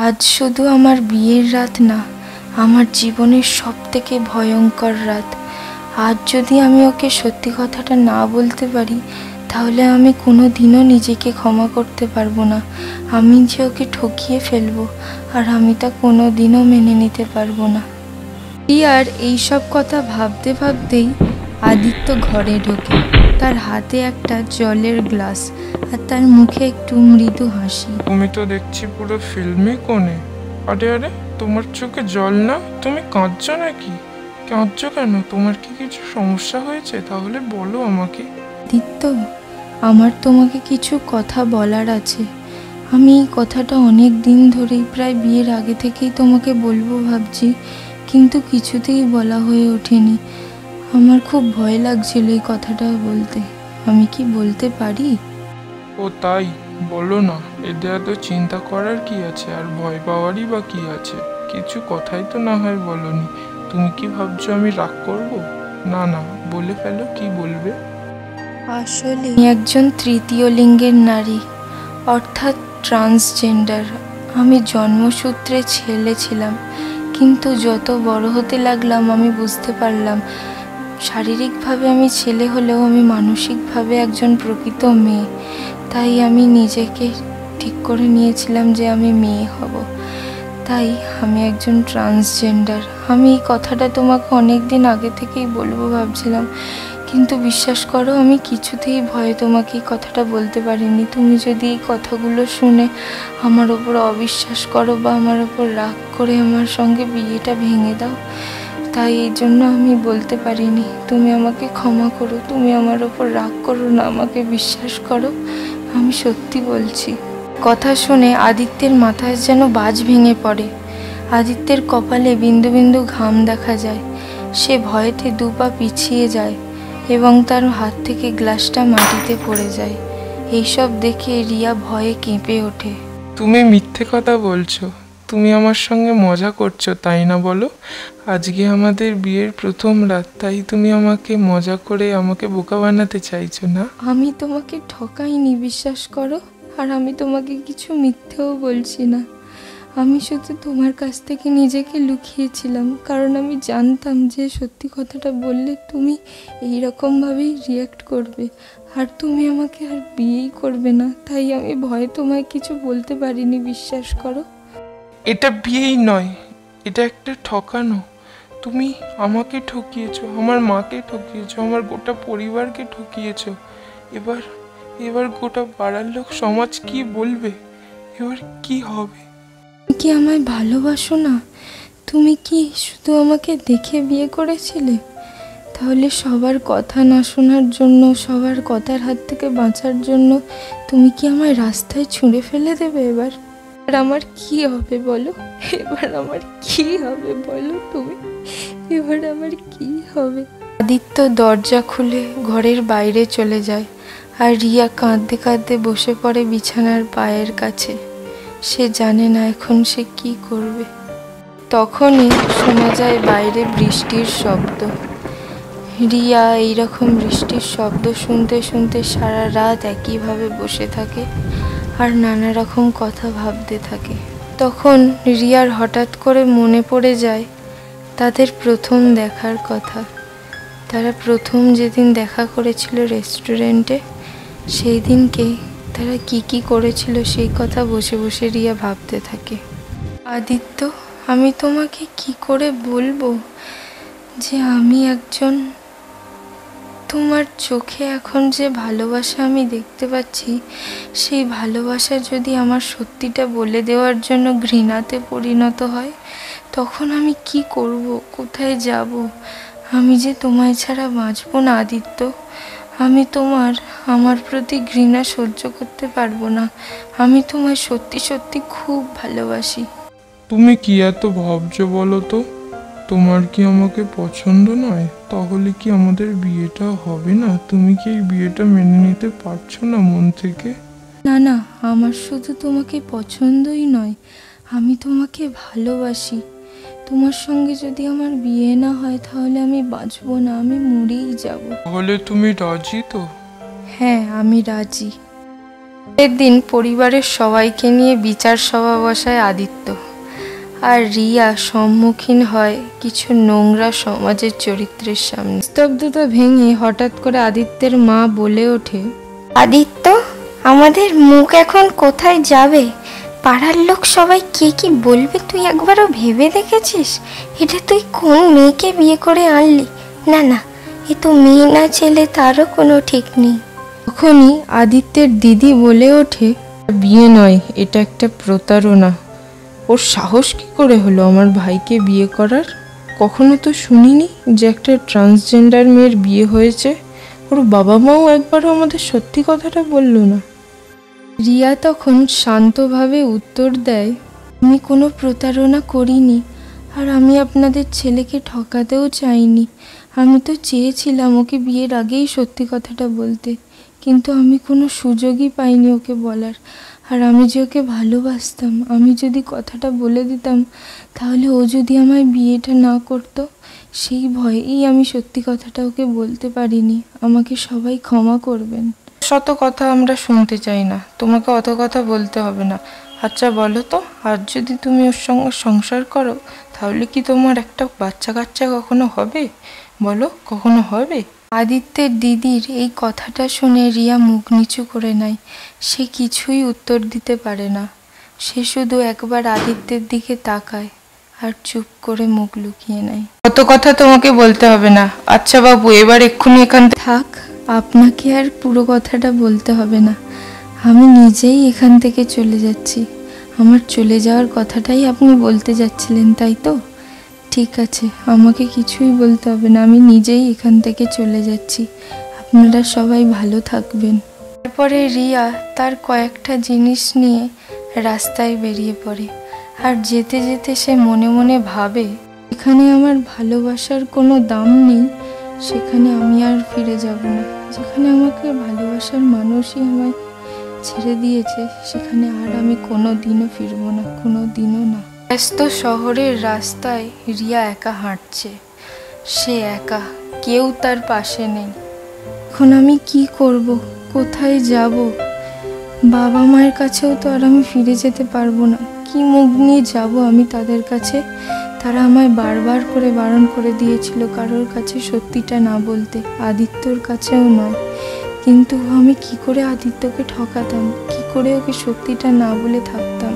আজ শুধু আমার বিয়ের রাত না, আমার জীবনের সবথেকে ভয়ঙ্কর রাত। আজ যদি আমি ওকে সত্যি কথাটা না বলতে পারি, তাহলে আমি কোনো দিনও নিজেকে ক্ষমা করতে পারবো না। আমি যে ওকে ঠকিয়ে ফেলবো, আর আমি তা কোনো দিনও মেনে নিতে পারবো না। আর এইসব কথা ভাবতে ভাবতেই আদিত্য ঘরে ঢোকে। তার হাতে একটা জলের গ্লাস, আর তার মুখে একটু মৃদু হাসি। তুমি তো দেখছি পুরো ফিল্মি কোণে। আরে আরে, তোমার চোখে জল না? তুমি কাঁদছো নাকি? কাঁদছো কেন? তোমার কি কিছু সমস্যা হয়েছে? তাহলে বলো আমাকে। আদিত্য, আমার তোমাকে কিছু কথা বলার আছে। আমি এই কথাটা অনেক দিন ধরেই, প্রায় বিয়ের আগে থেকেই তোমাকে বলবো ভাবছি, কিন্তু কিছুতেই বলা হয়ে ওঠেনি। আমার খুব ভয় লাগছিল এই কথাটা বলতে। আমি কি বলতে পারি? ও তাই? বলো না। এতে এত চিন্তা করার কি আছে, আর ভয় পাওয়ারই বা কি আছে? কিছু কথাই তো না হয় বলনি। তুমি কি ভাবছো আমি রাগ করব? না না, বলে ফেলো, কি বলবে। আসলে আমি একজন তৃতীয় লিঙ্গের নারী, অর্থাৎ ট্রান্সজেন্ডার। আমি জন্মসূত্রে ছেলে ছিলাম, কিন্তু যত বড় হতে লাগলাম আমি বুঝতে পারলাম শারীরিকভাবে আমি ছেলে হলেও আমি মানসিকভাবে একজন প্রকৃত মেয়ে। তাই আমি নিজেকে ঠিক করে নিয়েছিলাম যে আমি মেয়ে হব। তাই আমি একজন ট্রান্সজেন্ডার। আমি এই কথাটা তোমাকে অনেক দিন আগে থেকেই বলবো ভাবছিলাম, কিন্তু বিশ্বাস করো আমি কিছুতেই ভয়ে তোমাকে এই কথাটা বলতে পারিনি। তুমি যদি এই কথাগুলো শুনে আমার ওপর অবিশ্বাস করো বা আমার ওপর রাগ করে আমার সঙ্গে বিয়েটা ভেঙে দাও, তাই এই জন্য আমি বলতে পারিনি। তুমি আমাকে ক্ষমা করো, তুমি আমার ওপর রাগ করো না, আমাকে বিশ্বাস করো, আমি সত্যি বলছি। কথা শুনে আদিত্যের মাথায় যেন বাজ ভেঙে পড়ে। আদিত্যের কপালে বিন্দু বিন্দু ঘাম দেখা যায়। সে ভয়েতে দুপা পিছিয়ে যায় এবং তার হাত থেকে গ্লাসটা মাটিতে পড়ে যায়। এইসব দেখে রিয়া ভয়ে কেঁপে ওঠে। তুমি মিথ্যে কথা বলছো। তুমি আমার সঙ্গে মজা করছো, তাই না? বলো, আজকে আমাদের বিয়ের প্রথম রাত, তাই তুমি আমাকে মজা করে আমাকে বোকা বানাতে চাইছো না? আমি তোমাকে ঠকাইনি, বিশ্বাস করো। আর আমি তোমাকে কিছু মিথ্যেও বলছি না। আমি শুধু তোমার কাছ থেকে নিজেকে লুকিয়েছিলাম, কারণ আমি জানতাম যে সত্যি কথাটা বললে তুমি এইরকমভাবেই রিয়্যাক্ট করবে, আর তুমি আমাকে আর বিয়েই করবে না। তাই আমি ভয়ে তোমায় কিছু বলতে পারিনি, বিশ্বাস করো। এটা বিয়েই নয়, এটা একটা ঠকানো। তুমি আমাকে ঠকিয়েছো, আমার মাকে ঠকিয়েছো, আমার গোটা পরিবারকে ঠকিয়েছো। এবার এবার গোটা পাড়ার লোক সমাজ কি বলবে? এবার কি হবে? তুমি কি আমায় ভালোবাসো না? তুমি কি শুধু আমাকে দেখে বিয়ে করেছিলে? তাহলে সবার কথা না শোনার জন্য, সবার কথার হাত থেকে বাঁচার জন্য তুমি কি আমায় রাস্তায় ছুঁড়ে ফেলে দেবে এবার? আর আমার কি হবে বলো? এবার আমার কি হবে বলো তুমি? এবার আমার কি হবে? আদিত্য দরজা খুলে ঘরের বাইরে চলে যায়, আর রিয়া কাঁদতে কাঁদতে বসে পড়ে বিছানার পায়ের কাছে। সে জানে না এখন সে কি করবে। তখনই শোনা যায় বাইরে বৃষ্টির শব্দ। রিয়া এইরকম বৃষ্টির শব্দ শুনতে শুনতে সারা রাত একইভাবে বসে থাকে আর নানা রকম কথা ভাবতে থাকে। তখন রিয়ার হঠাৎ করে মনে পড়ে যায় তাদের প্রথম দেখার কথা। তারা প্রথম যেদিন দেখা করেছিল রেস্টুরেন্টে, সেই দিনকে তারা কি করেছিল সেই কথা বসে বসে রিয়া ভাবতে থাকে। আদিত্য, আমি তোমাকে কি করে বলবো যে আমি একজন, তোমার চোখে এখন যে ভালোবাসা আমি দেখতে পাচ্ছি, সেই ভালোবাসা যদি আমার সত্যিটা বলে দেওয়ার জন্য ঘৃণাতে পরিণত হয়, তখন আমি কি করব, কোথায় যাব? আমি যে তোমায় ছাড়া বাঁচব না আদিত্য। আমি আমার প্রতি ঘৃণা সহ্য করতে পারবো না। আমি তোমায় সত্যি সত্যি খুব ভালোবাসি। তুমি কি এত ভাবছো বলো তো? তোমার কি আমাকে পছন্দ নয়? তাহলে কি আমাদের বিয়েটা হবে না? তুমি কি এই বিয়েটা মেনে নিতে পারছো না মন থেকে? না না, আমার শুধু তোমাকে পছন্দই নয়, আমি তোমাকে ভালোবাসি। তোমার সঙ্গে যদি আমার বিয়ে না হয় তাহলে আমি বাঁচবো না, আমি মরেই যাব। তাহলে তুমি রাজি তো? হ্যাঁ, আমি রাজি। এদিন পরিবারের সবাইকে নিয়ে বিচার সভা বসায় আদিত্য, আর রিয়া সম্মুখীন হয় কিছু নোংরা সমাজের চরিত্রের সামনে। স্তব্ধতা ভেঙে হঠাৎ করে আদিত্যের মা বলে ওঠে, আদিত্য, আমাদের মুখ এখন কোথায় যাবে? পাড়ার লোক সবাই কে কি বলবে তুই একবারও ভেবে দেখেছিস? এটা তুই কোন মেয়েকে বিয়ে করে আনলি? না না, এ তো মেয়ে না ছেলে তারও কোনো ঠিক নেই। তখনই আদিত্যের দিদি বলে ওঠে, বিয়ে নয়, এটা একটা প্রতারণা। ওর সাহস কি করে হলো আমার ভাইকে বিয়ে করার? কখনো তো শুনিনি যে একটা ট্রান্সজেন্ডার মেয়ের বিয়ে হয়েছে। ওর বাবা মাও একবারও আমাদের সত্যি কথাটা বললো না। রিয়া তখন শান্তভাবে উত্তর দেয়, আমি কোনো প্রতারণা করিনি, আর আমি আপনাদের ছেলেকে ঠকাতেও চাইনি। আমি তো চেয়েছিলাম ওকে বিয়ের আগেই সত্যি কথাটা বলতে, কিন্তু আমি কোনো সুযোগই পাইনি ওকে বলার। আর আমি যে ওকে ভালোবাসতাম, আমি যদি কথাটা বলে দিতাম তাহলে ও যদি আমায় বিয়েটা না করতো, সেই ভয়েই আমি সত্যি কথাটা ওকে বলতে পারিনি। আমাকে সবাই ক্ষমা করবেন। শত কথা আমরা শুনতে চাই না, তোমাকে অত কথা বলতে হবে না। আচ্ছা বলো তো, আর যদি তুমি ওর সঙ্গে সংসার করো তাহলে কি তোমার একটা বাচ্চা কাচ্চা কখনো হবে? বলো, কখনো হবে? আদিত্যের দিদির এই কথাটা শুনে রিয়া মুখ নিচু করে নেয়। সে কিছুই উত্তর দিতে পারে না। সে শুধু একবার আদিত্যের দিকে তাকায় আর চুপ করে মুখ লুকিয়ে নেয়। কত কথা তোমাকে বলতে হবে না। আচ্ছা বাবু, এবার এক্ষুনি এখান থেকে থাক। আপনাকে আর পুরো কথাটা বলতে হবে না, আমি নিজেই এখান থেকে চলে যাচ্ছি। আমার চলে যাওয়ার কথাটাই আপনি বলতে যাচ্ছিলেন, তাই তো? ঠিক আছে, আমাকে কিছুই বলতে হবে না, আমি নিজেই এখান থেকে চলে যাচ্ছি। আপনারা সবাই ভালো থাকবেন। তারপরে রিয়া তার কয়েকটা জিনিস নিয়ে রাস্তায় বেরিয়ে পড়ে, আর যেতে যেতে সে মনে মনে ভাবে, এখানে আমার ভালোবাসার কোনো দাম নেই, সেখানে আমি আর ফিরে যাব না। যেখানে আমাকে ভালোবাসার মানুষই আমায় ছেড়ে দিয়েছে, সেখানে আর আমি কোনো দিনও ফিরবো না, কোনো দিনও না। ব্যস্ত শহরের রাস্তায় রিয়া একা হাঁটছে। সে একা, কেউ তার পাশে নেই। এখন আমি কি করব, কোথায় যাব? বাবা মায়ের কাছেও তো আর আমি ফিরে যেতে পারবো না। কি মুখ নিয়ে যাব আমি তাদের কাছে? তারা আমায় বারবার করে বারণ করে দিয়েছিল কারোর কাছে সত্যিটা না বলতে, আদিত্যর কাছেও নয়। কিন্তু আমি কি করে আদিত্যকে ঠকাতাম? কি করে ওকে সত্যিটা না বলে থাকতাম?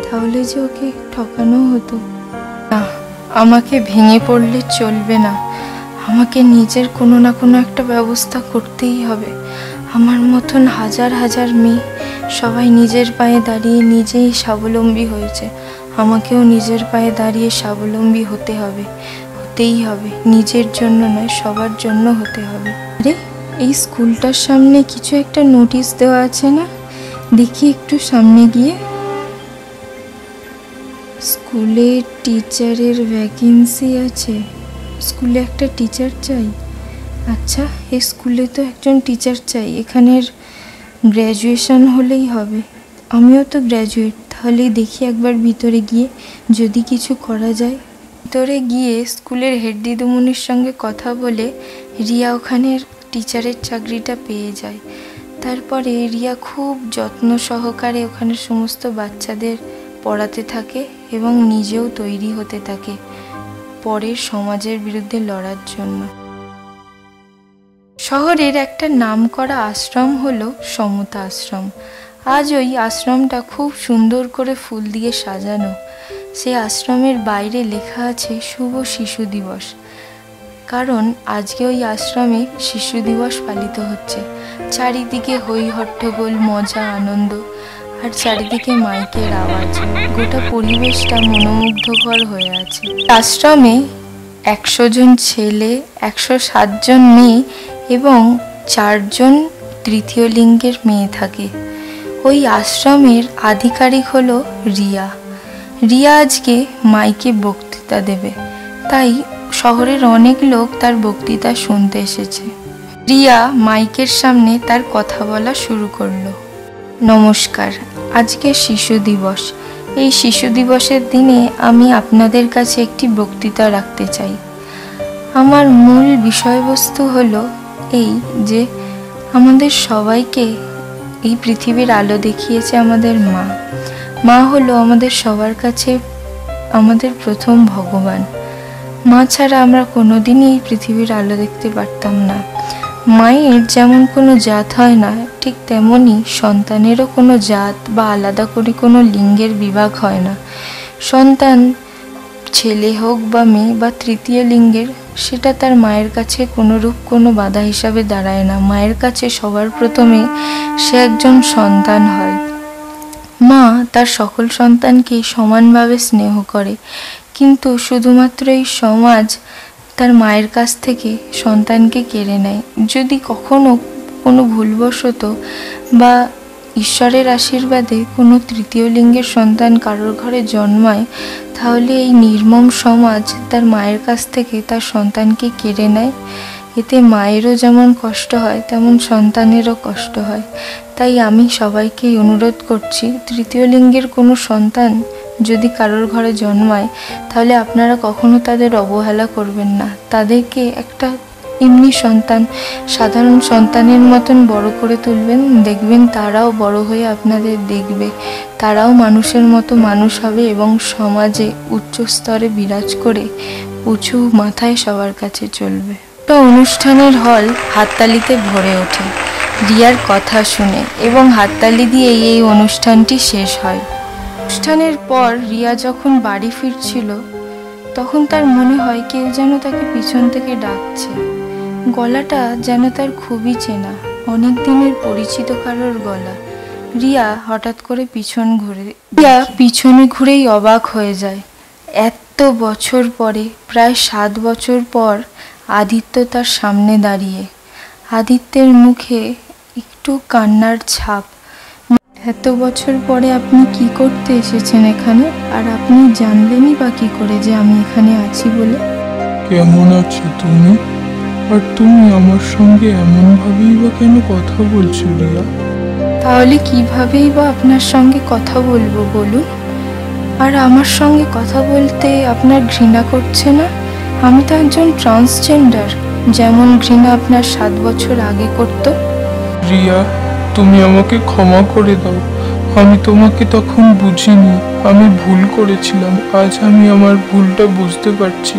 তাহলে যে ওকে ঠকানো হতো না। আমাকে ভেঙে পড়লে চলবে না, আমাকে নিজের কোনো না কোনো একটা ব্যবস্থা করতেই হবে। আমার মতন হাজার হাজার মেয়ে সবাই নিজের পায়ে দাঁড়িয়ে নিজেই স্বাবলম্বী হয়েছে। আমাকেও নিজের পায়ে দাঁড়িয়ে স্বাবলম্বী হতে হবে, হতেই হবে। নিজের জন্য নয়, সবার জন্য হতে হবে। আরে, এই স্কুলটার সামনে কিছু একটা নোটিশ দেওয়া আছে না? দেখি একটু সামনে গিয়ে। স্কুলে টিচারের ভ্যাকেন্সি আছে। স্কুলে একটা টিচার চাই। আচ্ছা, এই স্কুলে তো একজন টিচার চাই। এখানের গ্র্যাজুয়েশন হলেই হবে। আমিও তো গ্র্যাজুয়েট। তাহলেই দেখি একবার ভিতরে গিয়ে যদি কিছু করা যায়। ভিতরে গিয়ে স্কুলের হেড দিদিমণির সঙ্গে কথা বলে রিয়া ওখানের টিচারের চাকরিটা পেয়ে যায়। তারপরে রিয়া খুব যত্ন সহকারে ওখানে সমস্ত বাচ্চাদের পড়াতে থাকে এবং নিজেও তৈরি হতে থাকে পরের সমাজের বিরুদ্ধে লড়ার জন্য। শহরের একটা নামকরা আশ্রম হলো সমতা আশ্রম। আজ ওই আশ্রমটা খুব সুন্দর করে ফুল দিয়ে সাজানো। সেই আশ্রমের বাইরে লেখা আছে শুভ শিশু দিবস, কারণ আজকে ওই আশ্রমে শিশু দিবস পালিত হচ্ছে। চারিদিকে হই হট্টগোল, মজা, আনন্দ, আর চারিদিকে মাইকের আওয়াজ। গোটা পরিবেশটা মনোমুগ্ধকর হয়ে আছে। আশ্রমে 100 জন ছেলে, 107 জন মেয়ে এবং 4 জন তৃতীয় লিঙ্গের মেয়ে থাকে। ওই আশ্রমের আধিকারিক হলো রিয়া। রিয়া আজকে মাইকে বক্তৃতা দেবে, তাই শহরের অনেক লোক তার বক্তৃতা শুনতে এসেছে। রিয়া মাইকের সামনে তার কথা বলা শুরু করলো। নমস্কার, আজকে শিশু দিবস। এই শিশু দিবসের দিনে আমি আপনাদের কাছে একটি বক্তৃতা রাখতে চাই। আমার মূল বিষয়বস্তু হলো এই যে আমাদের সবাইকে এই পৃথিবীর আলো দেখিয়েছে আমাদের মা। মা হলো আমাদের সবার কাছে আমাদের প্রথম ভগবান। মা ছাড়া আমরা কোনোদিনই এই পৃথিবীর আলো দেখতে পারতাম না। মায়ের যেমন কোনো জাত হয় না, ঠিক তেমনই সন্তানেরও কোনো জাত বা আলাদা করে কোনো লিঙ্গের বিভাগ হয় না। সন্তান ছেলে হোক বা মেয়ে বা তৃতীয় লিঙ্গের, সেটা তার মায়ের কাছে কোনোরূপ কোনো বাধা হিসাবে দাঁড়ায় না। মায়ের কাছে সবার প্রথমে সে একজন সন্তান হয়। মা তার সকল সন্তানকে সমানভাবে স্নেহ করে, কিন্তু শুধুমাত্র এই সমাজ তার মায়ের কাছ থেকে সন্তানকে কেড়ে নেয়। যদি কখনো কোনো ভুলবশত বা ঈশ্বরের আশীর্বাদে কোনো তৃতীয় লিঙ্গের সন্তান কারোর ঘরে জন্মায়, তাহলে এই নির্মম সমাজ তার মায়ের কাছ থেকে তার সন্তানকে কেড়ে নেয়। এতে মায়েরও যেমন কষ্ট হয়, তেমন সন্তানেরও কষ্ট হয়। তাই আমি সবাইকেই অনুরোধ করছি, তৃতীয় লিঙ্গের কোনো সন্তান যদি কারোর ঘরে জন্মায়, তাহলে আপনারা কখনো তাদের অবহেলা করবেন না। তাদেরকে একটা এমনি সন্তান, সাধারণ সন্তানের মতন বড় করে তুলবেন। দেখবেন তারাও বড় হয়ে আপনাদের দেখবে, তারাও মানুষের মতো মানুষ হবে এবং সমাজে উচ্চ স্তরে বিরাজ করে উঁচু মাথায় সবার কাছে চলবে। একটা অনুষ্ঠানের হল হাততালিতে ভরে ওঠে রিয়ার কথা শুনে, এবং হাততালি দিয়েই এই অনুষ্ঠানটি শেষ হয়। অনুষ্ঠানের পর রিয়া যখন বাড়ি ফিরছিল, তখন তার মনে হয় কেউ যেন তাকে পিছন থেকে ডাকছে। গলাটা যেন তার খুবই চেনা, অনেক দিনের পরিচিত কারোর গলা। রিয়া হঠাৎ করে পিছনে ঘুরেই অবাক হয়ে যায়। এত বছর পরে, প্রায় 7 বছর পর আদিত্য তার সামনে দাঁড়িয়ে। আদিত্যের মুখে একটু কান্নার ছাপ। এত বছর পরে আপনি কি করতে এসেছেন এখানে? আর আপনি জানলেনই বা কি করে যে আমি এখানে আছি বলে? কেমন আছো তুমি? আর তুমি আমার সঙ্গে এমনভাবেই বা কেন কথা বলছো রিয়া? তাহলে কিভাবেই বা আপনার সঙ্গে কথা বলবো বলুন? আর আমার সঙ্গে কথা বলতে আপনার ঘৃণা করছে না? আমি তো একজন ট্রান্সজেন্ডার, যেমন ঘৃণা আপনার 7 বছর আগে করতো। রিয়া, তুমি আমাকে ক্ষমা করে দাও। আমি তোমাকে তখন বুঝিনি, আমি ভুল করেছিলাম। আজ আমি আমার ভুলটা বুঝতে পারছি।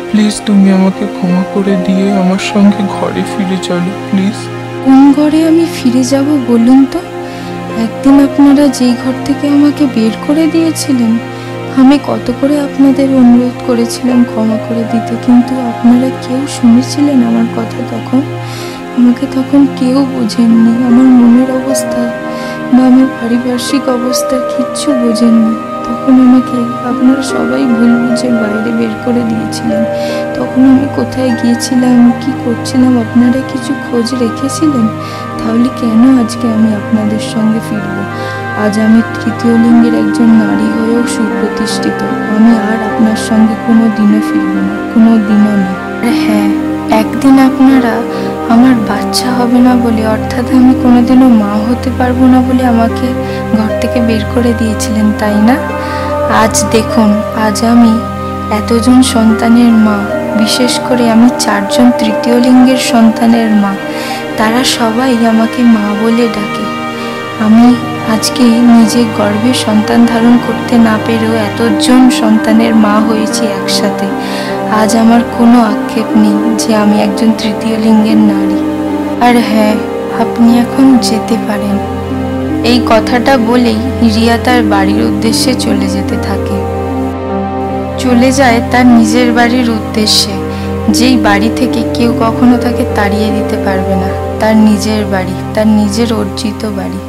প্লিজ তুমি আমাকে ক্ষমা করে দিয়ে আমার সঙ্গে ঘরে ফিরে চলো প্লিজ। কোন ঘরে আমি ফিরে যাব বলুন তো? একদিন আপনারা যেই ঘর থেকে আমাকে বের করে দিয়েছিলেন, আমি কত করে আপনাদের অনুরোধ করেছিলাম ক্ষমা করে দিতে, কিন্তু আপনারা কেউ শুনেছিলেন আমার কথা তখন? আমাকে তখন কেউ বোঝেননি। আমার মনের অবস্থা বা আমার পারিপার্শ্বিক অবস্থা কিচ্ছু বোঝেননি। তখন আমাকে আপনারা সবাই ভুল বুঝে বাইরে বের করে দিয়েছিলেন। তখন আমি কোথায় গিয়েছিলাম, কি করছিলাম, আপনারা কিছু খোঁজ রেখেছিলেন? তাহলে কেন আজকে আমি আপনাদের সঙ্গে ফিরব? আজ আমি তৃতীয় লিঙ্গের একজন নারী হয়েও সুপ্রতিষ্ঠিত। আমি আর আপনার সঙ্গে কোনো দিনও ফিরব না, কোনো দিনও না। হ্যাঁ, একদিন আপনারা আমার বাচ্চা হবে না বলে, অর্থাৎ আমি কোনোদিনও মা হতে পারবো না বলে আমাকে ঘর থেকে বের করে দিয়েছিলেন, তাই না? আজ দেখুন, আজ আমি এতজন সন্তানের মা, বিশেষ করে আমি 4 জন তৃতীয় লিঙ্গের সন্তানের মা। তারা সবাই আমাকে মা বলে ডাকে। আমি আজকে নিজে গর্ভে সন্তান ধারণ করতে না পেরেও এতজন সন্তানের মা হয়েছি একসাথে। আজ আমার কোনো আক্ষেপ নেই যে আমি একজন তৃতীয় লিঙ্গের নারী। আর হ্যাঁ, আপনি এখন যেতে পারেন। এই কথাটা বলেই রিয়া তার বাড়ির উদ্দেশ্যে চলে যেতে থাকে। চলে যায় তার নিজের বাড়ির উদ্দেশ্যে, যেই বাড়ি থেকে কেউ কখনো তাকে তাড়িয়ে দিতে পারবে না। তার নিজের বাড়ি, তার নিজের অর্জিত বাড়ি।